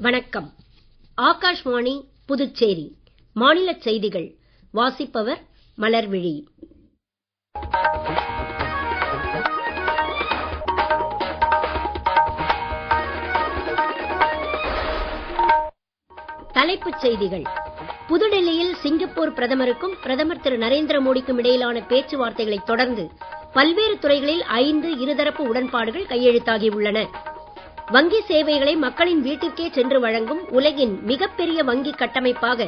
வணக்கம். ஆகாஷ்வாணி புதுச்சேரி மாநில செய்திகள் வாசிப்பவர் மலர்விழி. தலைப்புச் செய்திகள். புதுடெல்லியில் சிங்கப்பூர் பிரதமருக்கும் பிரதமர் திரு நரேந்திர மோடிக்கும் இடையிலான பேச்சுவார்த்தைகளை தொடர்ந்து பல்வேறு துறைகளில் 5 இருதரப்பு உடன்பாடுகள் கையெழுத்தாகி உள்ளன. வங்கி சேவைகளை மக்களின் வீட்டிற்கே சென்று வழங்கும் உலகின் மிகப்பெரிய வங்கி கட்டமைப்பாக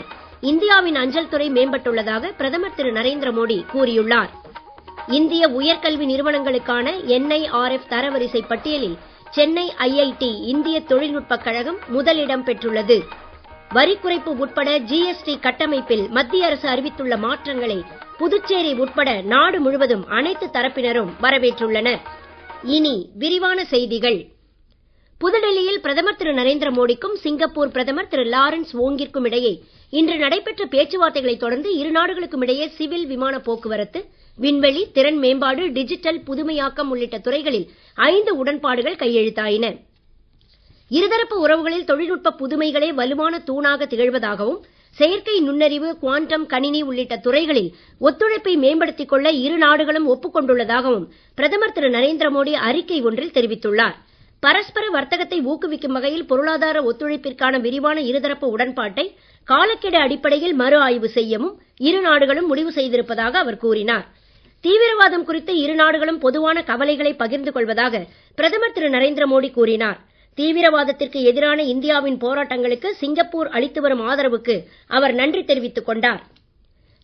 இந்தியாவின் அஞ்சல் துறை மேம்பட்டுள்ளதாக பிரதமர் திரு நரேந்திர மோடி கூறியுள்ளார். இந்திய உயர்கல்வி நிறுவனங்களுக்கான NIRF தரவரிசை பட்டியலில் சென்னை IIT இந்திய தொழில்நுட்பக் கழகம் முதலிடம் பெற்றுள்ளது. வரி குறைப்பு உட்பட GST கட்டமைப்பில் மத்திய அரசு அறிவித்துள்ள மாற்றங்களை புதுச்சேரி உட்பட நாடு முழுவதும் அனைத்து தரப்பினரும் வரவேற்றுள்ளனர். இனி விரிவான செய்திகள். புதுடெல்லியில் பிரதமர் திரு நரேந்திர மோடிக்கும் சிங்கப்பூர் பிரதமர் திரு லாரன்ஸ் வோங்கிற்கும் இடையே இன்று நடைபெற்ற பேச்சுவார்த்தைகளை தொடர்ந்து இரு நாடுகளுக்கும் இடையே சிவில் விமான போக்குவரத்து, விண்வெளி, திறன் மேம்பாடு, டிஜிட்டல், புதுமையாக்கம் உள்ளிட்ட துறைகளில் 5 உடன்பாடுகள் கையெழுத்தாயின. இருதரப்பு உறவுகளில் தொழில்நுட்ப புதுமைகளே வலுவான தூணாக திகழ்வதாகவும் செயற்கை நுண்ணறிவு, குவாண்டம், கணினி உள்ளிட்ட துறைகளில் ஒத்துழைப்பை மேம்படுத்திக் கொள்ள இரு நாடுகளும் ஒப்புக்கொண்டுள்ளதாகவும் பிரதமர் திரு நரேந்திர மோடி அறிக்கை ஒன்றில் தெரிவித்துள்ளார். பரஸ்பர வர்த்தகத்தை ஊக்குவிக்கும் வகையில் பொருளாதார ஒத்துழைப்பிற்கான விரிவான இருதரப்பு உடன்பாட்டை காலக்கெடு அடிப்படையில் மறு ஆய்வு செய்யவும் இரு நாடுகளும் முடிவு செய்திருப்பதாக அவர் கூறினார். தீவிரவாதம் குறித்து இரு நாடுகளும் பொதுவான கவலைகளை பகிர்ந்து கொள்வதாக பிரதமர் திரு நரேந்திர மோடி கூறினார். தீவிரவாதத்திற்கு எதிரான இந்தியாவின் போராட்டங்களுக்கு சிங்கப்பூர் அளித்து வரும் ஆதரவுக்கு அவர் நன்றி தெரிவித்துக் கொண்டார்.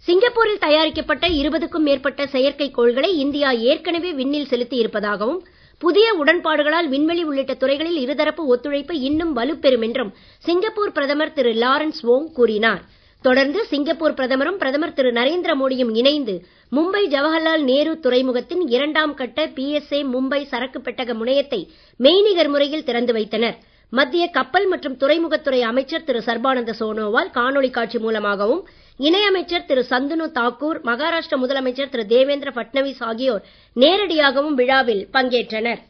சிங்கப்பூரில் தயாரிக்கப்பட்ட 20க்கும் மேற்பட்ட செயற்கைக்கோள்களை இந்தியா ஏற்கனவே விண்ணில் செலுத்தி இருப்பதாகவும் புதிய உடன்பாடுகளால் விண்வெளி உள்ளிட்ட துறைகளில் இருதரப்பு ஒத்துழைப்பு இன்னும் வலுப்பெறும் என்றும் சிங்கப்பூர் பிரதமர் திரு லாரன்ஸ் வோங் கூறினார். தொடர்ந்து சிங்கப்பூர் பிரதமரும் பிரதமர் திரு நரேந்திர மோடியும் இணைந்து மும்பை ஜவஹர்லால் நேரு துறைமுகத்தின் 2ஆம் கட்ட PSA மும்பை சரக்கு பெட்டக முனையத்தை மெய்நிகர் முறையில் திறந்து வைத்தனர். மத்திய கப்பல் மற்றும் துறைமுகத்துறை அமைச்சர் திரு சர்பானந்த சோனோவால் காணொளி காட்சி மூலமாகவும், இணையமைச்சர் திரு சந்தனு தாக்கூர், மகாராஷ்டிர முதலமைச்சர் திரு தேவேந்திர பட்னவிஸ் ஆகியோர் நேரடியாகவும் விழாவில் பங்கேற்றனர்.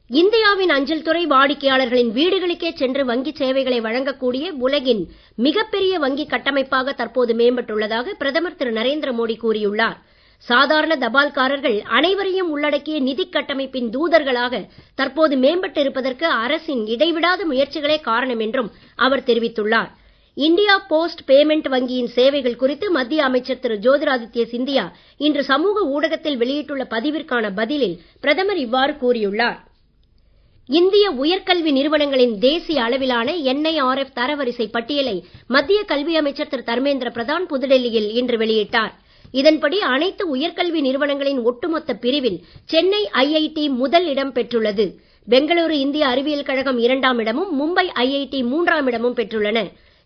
இந்தியாவின் அஞ்சல் துறை வாடிக்கையாளர்களின் வீடுகளுக்கே சென்று வங்கி சேவைகளை வழங்கக்கூடிய உலகின் மிகப்பெரிய வங்கி கட்டமைப்பாக தற்போது மேம்பட்டுள்ளதாக பிரதமர் திரு நரேந்திர மோடி கூறியுள்ளார். சாதாரண தபால்காரர்கள் அனைவரையும் உள்ளடக்கிய நிதி கட்டமைப்பின் தூதர்களாக தற்போது மேம்பட்டு இருப்பதற்கு அரசின் இடைவிடாத முயற்சிகளே காரணம் என்றும் அவர் தெரிவித்துள்ளார். இந்தியா போஸ்ட் பேமெண்ட் வங்கியின் சேவைகள் குறித்து மத்திய அமைச்சர் திரு ஜோதிராதித்ய சிந்தியா இன்று சமூக ஊடகத்தில் வெளியிட்டுள்ள பதிவிற்கான பதிலில் பிரதமர் இவ்வாறு கூறியுள்ளார். இந்திய உயர்கல்வி நிறுவனங்களின் தேசிய அளவிலான NIRF தரவரிசை பட்டியலை மத்திய கல்வி அமைச்சர் திரு தர்மேந்திர பிரதான் புதுடெல்லியில் இன்று வெளியிட்டார். இதன்படி அனைத்து உயர்கல்வி நிறுவனங்களின் ஒட்டுமொத்த பிரிவில் சென்னை IIT முதல் இடம் பெற்றுள்ளது. பெங்களூரு இந்திய அறிவியல் கழகம் 2ஆம் இடமும், மும்பை IIT 3ஆம் இடமும் பெற்றுள்ளன.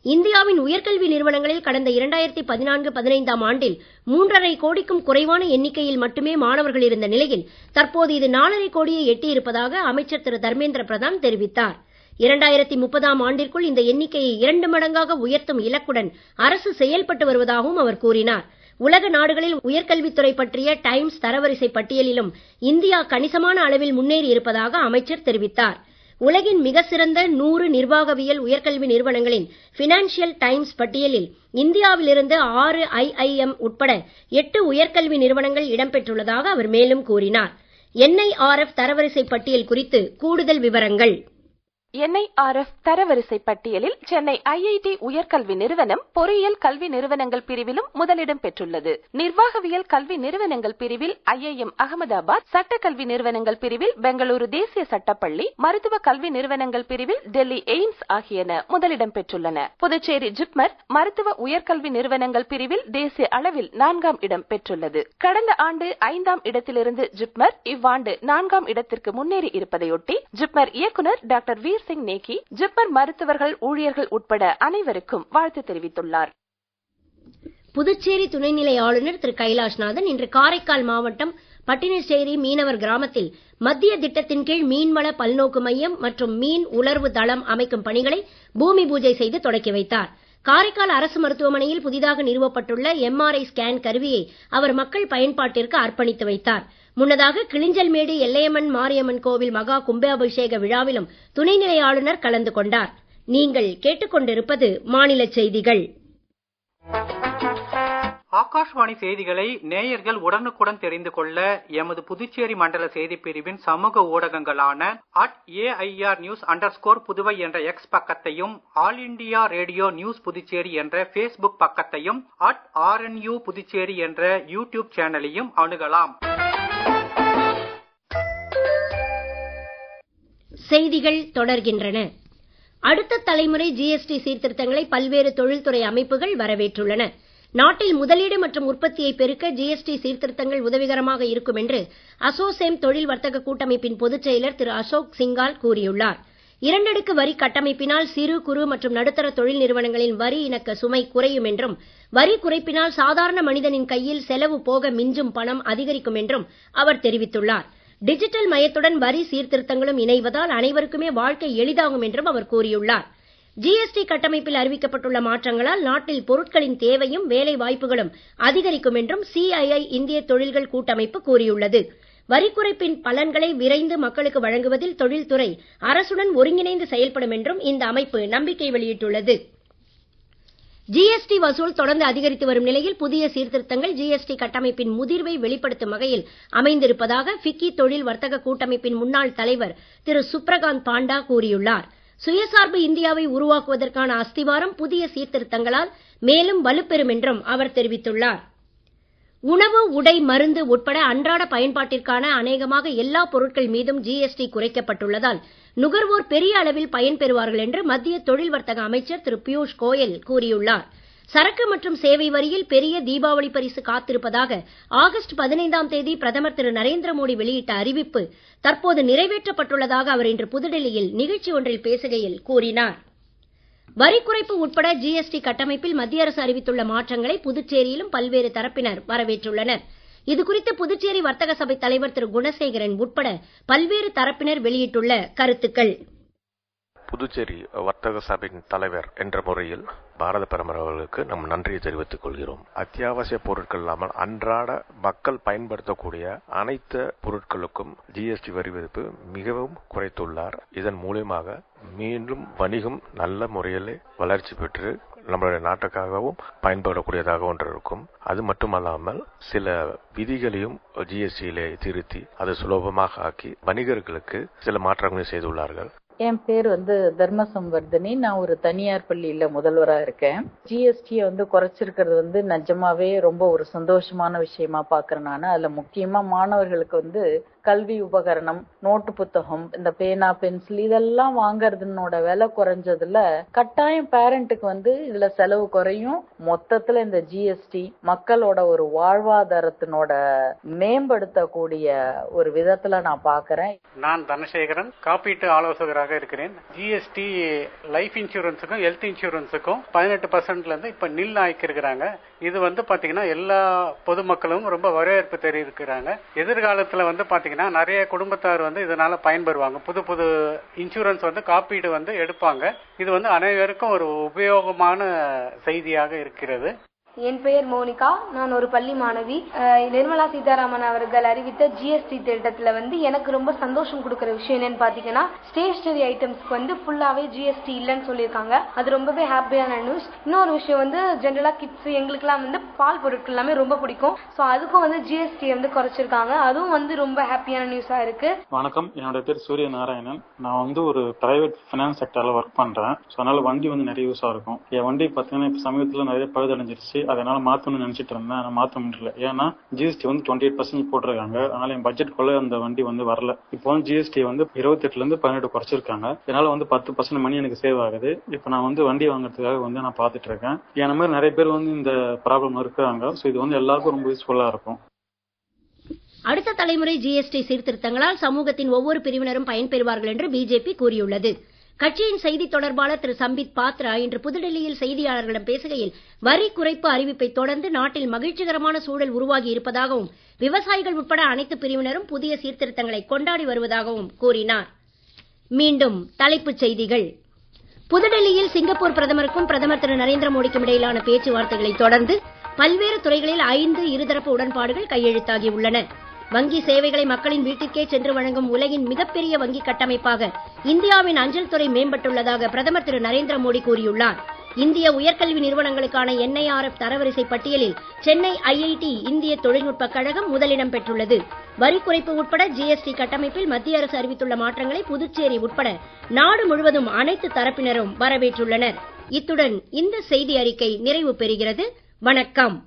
இந்தியாவின் உயர்கல்வி நிறுவனங்களில் கடந்த 2014-15ஆம் ஆண்டில் 3.5 கோடிக்கும் குறைவான எண்ணிக்கையில் மட்டுமே மாணவர்கள் இருந்த நிலையில் தற்போது இது 4.5 கோடியை எட்டியிருப்பதாக அமைச்சர் திரு தர்மேந்திர பிரதான் தெரிவித்தார். 2030ஆம் ஆண்டிற்குள் இந்த எண்ணிக்கையை 2 மடங்காக உயர்த்தும் இலக்குடன் அரசு செயல்பட்டு வருவதாகவும் அவர் கூறினார். உலக நாடுகளில் உயர்கல்வித்துறை பற்றிய டைம்ஸ் தரவரிசை பட்டியலிலும் இந்தியா கணிசமான அளவில் முன்னேறி இருப்பதாக அமைச்சர் தெரிவித்தார். உலகின் மிக சிறந்த 100 நிர்வாகவியல் உயர்கல்வி நிறுவனங்களின் பினான்சியல் டைம்ஸ் பட்டியலில் இந்தியாவிலிருந்து 6 IIM உட்பட 8 உயர்கல்வி நிறுவனங்கள் இடம்பெற்றுள்ளதாக அவர் மேலும் கூறினார். NIRF தரவரிசை பட்டியல் குறித்து கூடுதல் விவரங்கள். NIRF தரவரிசை பட்டியலில் சென்னை IIT உயர்கல்வி நிறுவனம் பொறியியல் கல்வி நிறுவனங்கள் பிரிவிலும் முதலிடம் பெற்றுள்ளது. நிர்வாகவியல் கல்வி நிறுவனங்கள் பிரிவில் IIM அகமதாபாத், சட்டக்கல்வி நிறுவனங்கள் பிரிவில் பெங்களூரு தேசிய சட்டப்பள்ளி, மருத்துவ கல்வி நிறுவனங்கள் பிரிவில் டெல்லி எய்ம்ஸ் ஆகியன முதலிடம் பெற்றுள்ளன. புதுச்சேரி ஜிப்மர் மருத்துவ உயர்கல்வி நிறுவனங்கள் பிரிவில் தேசிய அளவில் 4ஆம் இடம் பெற்றுள்ளது. கடந்த ஆண்டு 5ஆம் இடத்திலிருந்து ஜிப்மர் இவ்வாண்டு 4ஆம் இடத்திற்கு முன்னேறி இருப்பதையொட்டி ஜிப்மர் இயக்குனர் டாக்டர் வீர் சிங் நேகி ஜிப்மர் மருத்துவர்கள், ஊழியர்கள் உட்பட அனைவருக்கும் வாழ்த்து தெரிவித்துள்ளார். புதுச்சேரி துணைநிலை ஆளுநர் திரு கைலாஷ்நாதன் இன்று காரைக்கால் மாவட்டம் பட்டினச்சேரி மீனவர் கிராமத்தில் மத்திய திட்டத்தின் கீழ் மீன்வள பல்நோக்கு மையம் மற்றும் மீன் உலர்வு தளம் அமைக்கும் பணிகளை பூமி பூஜை செய்து தொடக்கி வைத்தார். காரைக்கால் அரசு மருத்துவமனையில் புதிதாக நிறுவப்பட்டுள்ள MRI ஸ்கேன் கருவியை அவர் மக்கள் பயன்பாட்டிற்கு அர்ப்பணித்து வைத்தார். முன்னதாக கிளிஞ்சல்மேடு எல்லையம்மன் மாரியம்மன் கோவில் மகா கும்பாபிஷேக விழாவிலும் துணைநிலை ஆளுநர் கலந்து கொண்டார். நீங்கள் கேட்டுக்கொண்டிருப்பது மாநில செய்திகள். ஆகாஷ்வாணி செய்திகளை நேயர்கள் உடனுக்குடன் தெரிந்து கொள்ள எமது புதுச்சேரி மண்டல செய்திப் பிரிவின் சமூக ஊடகங்களான @AIRnews_புதுவை என்ற எக்ஸ் பக்கத்தையும், all India radio news Puducherry என்ற பேஸ்புக் பக்கத்தையும், @RNU புதுச்சேரி என்ற யூடியூப் சேனலையும் அணுகலாம். செய்திகள் தொடர்கின்றன. அடுத்த தலைமுறை ஜிஎஸ்டி சீர்திருத்தங்களை பல்வேறு தொழில்துறை அமைப்புகள் வரவேற்றுள்ளன. நாட்டில் முதலீடு மற்றும் உற்பத்தியை பெருக்க ஜிஎஸ்டி சீர்திருத்தங்கள் உதவிகரமாக இருக்கும் என்று அசோசேம் தொழில் வர்த்தக கூட்டமைப்பின் பொதுச் செயலர் திரு அசோக் சிங்கால் கூறியுள்ளார். 2 அடுக்கு வரி கட்டமைப்பினால் சிறு குறு மற்றும் நடுத்தர தொழில் நிறுவனங்களின் வரி இணக்க சுமை குறையும் என்றும், வரி குறைப்பினால் சாதாரண மனிதனின் கையில் செலவு போக மிஞ்சும் பணம் அதிகரிக்கும் என்றும் அவர் தெரிவித்துள்ளார். டிஜிட்டல் மயத்துடன் வரி சீர்திருத்தங்களும் இணைவதால் அனைவருக்குமே வாழ்க்கை எளிதாகும் என்றும் அவர் கூறியுள்ளார். ஜிஎஸ்டி கட்டமைப்பில் அறிவிக்கப்பட்டுள்ள மாற்றங்களால் நாட்டில் பொருட்களின் தேவையும் வேலை வாய்ப்புகளும் அதிகரிக்கும் என்றும் CII இந்திய தொழில்கள் கூட்டமைப்பு கூறியுள்ளது. வரி குறைப்பின் பலன்களை விரைந்து மக்களுக்கு வழங்குவதில் தொழில்துறை அரசுடன் ஒருங்கிணைந்து செயல்படும் என்றும் இந்த அமைப்பு நம்பிக்கை வெளியிட்டுள்ளது. ஜிஎஸ்டி வசூல் தொடர்ந்து அதிகரித்து வரும் நிலையில் புதிய சீர்திருத்தங்கள் ஜிஎஸ்டி கட்டமைப்பின் முதிர்வை வெளிப்படுத்தும் வகையில் அமைந்திருப்பதாக ஃபிக்கி தொழில் வர்த்தக கூட்டமைப்பின் முன்னாள் தலைவர் திரு சுப்ரகாந்த் பாண்டா கூறியுள்ளார். சுயசார்பு இந்தியாவை உருவாக்குவதற்கான அஸ்திவாரம் புதிய சீர்திருத்தங்களால் மேலும் வலுப்பெறும் என்றும் அவர் தெரிவித்துள்ளார். உணவு, உடை, மருந்து உட்பட அன்றாட பயன்பாட்டிற்கான அநேகமாக எல்லா பொருட்கள் மீதும் ஜிஎஸ்டி குறைக்கப்பட்டுள்ளதால் நுகர்வோர் பெரிய அளவில் பயன்பெறுவார்கள் என்று மத்திய தொழில் வர்த்தக அமைச்சர் திரு பியூஷ் கோயல் கூறியுள்ளார். சரக்கு மற்றும் சேவை வரியில் பெரிய தீபாவளி பரிசு காத்திருப்பதாக ஆகஸ்ட் 15ஆம் தேதி பிரதமர் திரு நரேந்திர மோடி வெளியிட்ட அறிவிப்பு தற்போது நிறைவேற்றப்பட்டுள்ளதாக அவர் இன்று புதுடெல்லியில் நிகழ்ச்சி ஒன்றில் பேசுகையில் கூறினார். வரி குறைப்பு உட்பட ஜிஎஸ்டி கட்டமைப்பில் மத்திய அரசு அறிவித்துள்ள மாற்றங்களை புதுச்சேரியிலும் பல்வேறு தரப்பினர் வரவேற்றுள்ளனர். இதுகுறித்து புதுச்சேரி வர்த்தக சபை தலைவர் திரு குணசேகரன் உட்பட பல்வேறு தரப்பினர் வெளியிட்டுள்ள கருத்துக்கள். புதுச்சேரி வர்த்தக சபையின் தலைவர் என்ற முறையில் பாரத பிரதமர் அவர்களுக்கு நம் நன்றியை தெரிவித்துக் கொள்கிறோம். அத்தியாவசிய பொருட்கள் இல்லாமல் அன்றாட மக்கள் பயன்படுத்தக்கூடிய அனைத்து பொருட்களுக்கும் ஜிஎஸ்டி வரி விதிப்பு மிகவும் குறைத்துள்ளார். இதன் மூலமாக மீண்டும் வணிகம் நல்ல முறையில் வளர்ச்சி பெற்று நம்மளுடைய நாட்டுக்காகவும் பயன்படக்கூடியதாக ஒன்று இருக்கும். அது மட்டுமல்லாமல் சில விதிகளையும் ஜிஎஸ்டியிலே திருத்தி அதை சுலபமாக ஆக்கி வணிகர்களுக்கு சில மாற்றங்களையும் செய்துள்ளார்கள். என் பேர் தர்மசம்வர்தனி. நான் ஒரு தனியார் பள்ளியில முதல்வரா இருக்கேன். ஜிஎஸ்டியை குறைச்சிருக்கிறது நிஜமாவே ரொம்ப ஒரு சந்தோஷமான விஷயமா பாக்குறேன். நான் அதுல முக்கியமா மாணவர்களுக்கு கல்வி உபகரணம், நோட்டு புத்தகம், இந்த பேனா, பென்சில் இதெல்லாம் வாங்கறதுனோட விலை குறைஞ்சதுல கட்டாயம் பேரண்ட்டுக்கு இதுல செலவு குறையும். மொத்தத்துல இந்த ஜிஎஸ்டி மக்களோட ஒரு வாழ்வாதாரத்தினோட மேம்படுத்தக்கூடிய ஒரு விதத்துல நான் பாக்குறேன். நான் தனசேகரன், காப்பீட்டு ஆலோசகராக இருக்கிறேன். ஜிஎஸ்டி லைஃப் இன்சூரன்ஸுக்கும் ஹெல்த் இன்சூரன்ஸுக்கும் 18% இருந்து இப்ப நில் ஆக்கிருக்கிறாங்க. இது பாத்தீங்கன்னா எல்லா பொதுமக்களும் ரொம்ப வரவேற்பு தெரிவிக்கிறாங்க. எதிர்காலத்துல பாத்தீங்கன்னா நிறைய குடும்பத்தார் இதனால பயன்பெறுவாங்க. புது புது இன்சூரன்ஸ் காப்பீடு எடுப்பாங்க. இது அனைவருக்கும் ஒரு உபயோகமான செய்தியாக இருக்கிறது. என் பெயர் மோனிகா. நான் ஒரு பள்ளி மாணவி. நிர்மலா சீதாராமன் அவர்கள் அறிவித்த ஜிஎஸ்டி திட்டத்துல எனக்கு ரொம்ப சந்தோஷம் கொடுக்கிற விஷயம் என்னன்னு பாத்தீங்கன்னா, ஸ்டேஷனரி ஐட்டம்ஸ்க்கு ஃபுல்லாவே ஜிஎஸ்டி இல்லன்னு சொல்லியிருக்காங்க. அது ரொம்பவே ஹாப்பியான நியூஸ். இன்னொரு விஷயம் ஜெனரலா கிட்ஸ் எங்களுக்குலாம் பால் பொருட்கள் எல்லாமே ரொம்ப பிடிக்கும். சோ அதுக்கும் ஜிஎஸ்டி குறைச்சிருக்காங்க. அதுவும் ரொம்ப ஹாப்பியான நியூஸா இருக்கு. வணக்கம், என்னோட பேர் சூரிய நாராயணன். நான் ஒரு பிரைவேட் பினான்ஸ் செக்டர்ல ஒர்க் பண்றேன். அதனால வண்டி நிறைய யூஸா இருக்கும். என் வண்டி பாத்தீங்கன்னா இப்ப சமீபத்துல நிறைய பழுதடைஞ்சிருச்சு. அதனால மாத்தணும்னு நினைச்சிட்டு இருந்தேன். நான் மாத்த முடியல. ஏன்னா ஜிஎஸ்டி 28% போட்டிருக்காங்க. அதனால என் பட்ஜெட்குள்ள அந்த வண்டி வரல. இப்போ ஜிஎஸ்டி 28% இருந்து 18 குறைச்சிருக்காங்க. இதனால 10% மணி எனக்கு சேவ் ஆகுது. இப்போ நான் வண்டி வாங்குறதுக்காக நான் பாத்துட்டு இருக்கேன். என்ன மாதிரி நிறைய பேர் இந்த ப்ராப்ளம் இருக்கிறாங்க. ஸோ இது எல்லாருக்கும் ரொம்ப யூஸ்ஃபுல்லா இருக்கும். அடுத்த தலைமுறை ஜிஎஸ்டி சீர்திருத்தங்களால் சமூகத்தின் ஒவ்வொரு பிரிவினரும் பயன்பெறுவார்கள் என்று பிஜேபி கூறியுள்ளது. கட்சியின் செய்தி தொடர்பாளர் திரு சம்பித் பாத்ரா இன்று புதுடெல்லியில் செய்தியாளர்களிடம் பேசுகையில் வரி குறைப்பு அறிவிப்பை தொடர்ந்து நாட்டில் மகிழ்ச்சிகரமான சூழல் உருவாகி இருப்பதாகவும் விவசாயிகள் உட்பட அனைத்து பிரிவினரும் புதிய சீர்திருத்தங்களை கொண்டாடி வருவதாகவும் கூறினார். மீண்டும் தலைப்புச் செய்திகள். புதுடெல்லியில் சிங்கப்பூர் பிரதமருக்கும் பிரதமர் திரு நரேந்திர மோடிக்கும் இடையிலான பேச்சுவார்த்தைகளை தொடர்ந்து பல்வேறு துறைகளில் 5 இருதரப்பு உடன்பாடுகள் கையெழுத்தாகி உள்ளன. வங்கி சேவைகளை மக்களின் வீட்டிற்கே சென்று வழங்கும் உலகின் மிகப்பெரிய வங்கி கட்டமைப்பாக இந்தியாவின் அஞ்சல் துறை மேம்பட்டுள்ளதாக பிரதமர் திரு நரேந்திர மோடி கூறியுள்ளார். இந்திய உயர்கல்வி நிறுவனங்களுக்கான NIRF தரவரிசை பட்டியலில் சென்னை IIT இந்திய தொழில்நுட்பக் கழகம் முதலிடம் பெற்றுள்ளது. வரி குறைப்பு உட்பட GST கட்டமைப்பில் மத்திய அரசு அறிவித்துள்ள மாற்றங்களை புதுச்சேரி உட்பட நாடு முழுவதும் அனைத்து தரப்பினரும் வரவேற்றுள்ளனர். இத்துடன் இந்த செய்தி அறிக்கை நிறைவு பெறுகிறது. வணக்கம்.